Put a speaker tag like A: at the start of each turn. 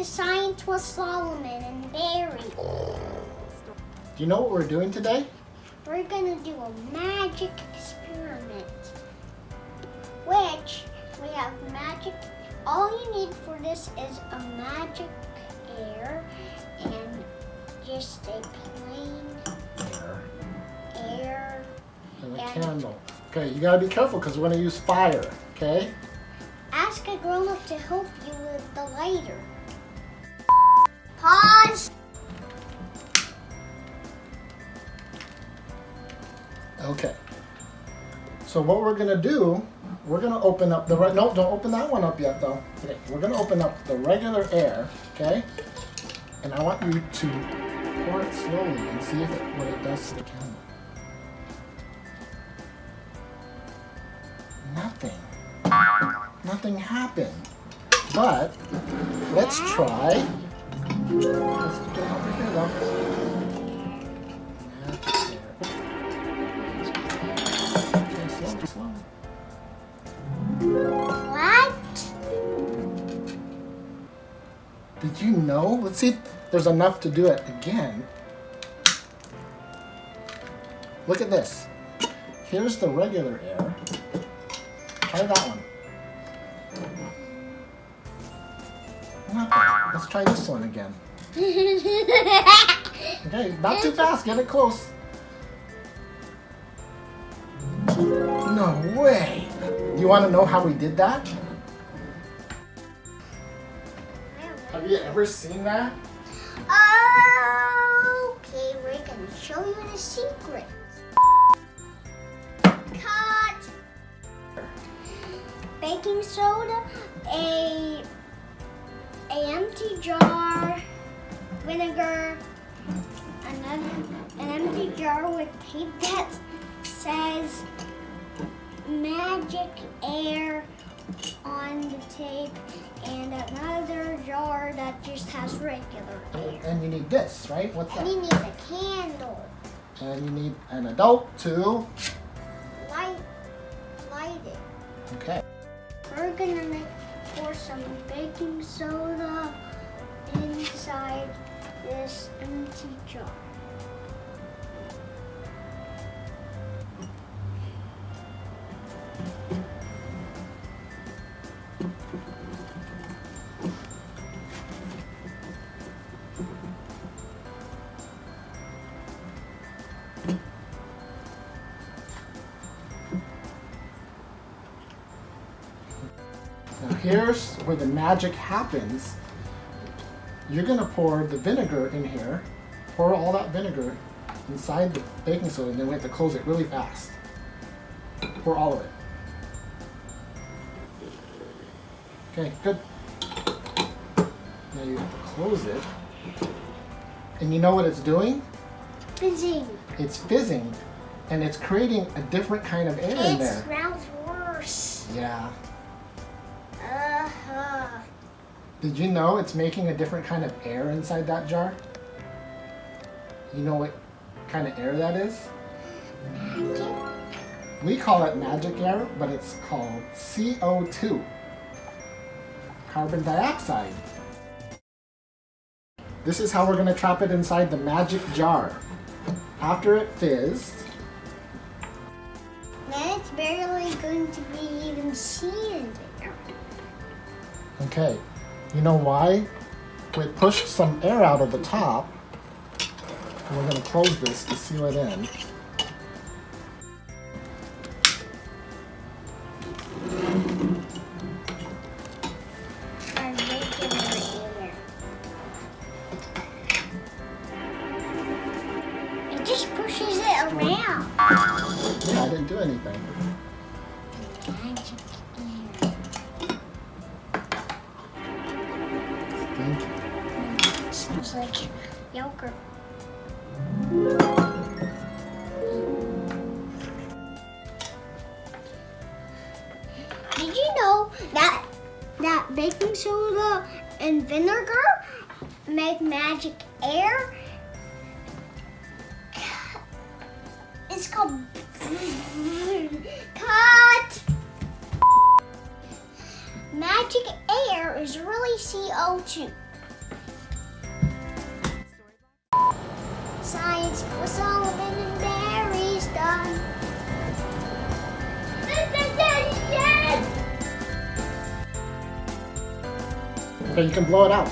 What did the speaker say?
A: science with Solomon and Barry.
B: Do you know what we're doing today?
A: We're gonna do a magic experiment, which we have magic. All you need for this is a magic air and just a plain air
B: and a candle. Okay, you gotta be careful because we're gonna use fire, okay?
A: Ask a grown-up to help you with the lighter. Pause.
B: Okay. So what we're gonna do, we're gonna open up the no, don't open that one up yet though. Okay, we're gonna open up the regular air, okay? And I want you to pour it slowly and see what it does to the candle. Nothing happened. But let's try. Let's get it over here though. Okay, slow.
A: What?
B: Did you know? Let's see if there's enough to do it again. Look at this. Here's the regular air. Try that one. Nothing. Let's try this one again. Okay, not too fast. Get it close. No way. You want to know how we did that? Have you ever seen that?
A: Okay, we're gonna show you the secret. Cut. Baking soda, a empty jar, vinegar, an empty jar with tape that says magic air on the tape, and another jar that just has regular air.
B: And you need this, right? What's that?
A: And you need a candle.
B: And you need an adult to
A: Light it.
B: Okay.
A: We're gonna pour some baking soda inside this empty jar.
B: Now here's where the magic happens. You're gonna pour the vinegar in here. Pour all that vinegar inside the baking soda, and then we have to close it really fast. Pour all of it. Okay, good. Now you have to close it. And you know what it's doing?
A: Fizzing.
B: It's fizzing, and it's creating a different kind of air in
A: It
B: there.
A: smells worse.
B: Yeah.
A: Uh-huh.
B: Did you know it's making a different kind of air inside that jar? You know what kind of air that is?
A: Magic.
B: We call it magic air, but it's called CO2, carbon dioxide. This is how we're going to trap it inside the magic jar. After it fizzed,
A: Then it's barely going to be even seen there.
B: okay, you know why? We push some air out of the top, and we're going to close this to seal it in.
A: Our regular air. It just pushes it around.
B: Yeah, I didn't do anything.
A: Magic air.
B: Thank you.
A: It smells like yogurt. Did you know that baking soda and vinegar make magic air? It's called cut. Magic air is really CO2. It's for Solomon and Mary's done.
B: Okay, you can blow it out.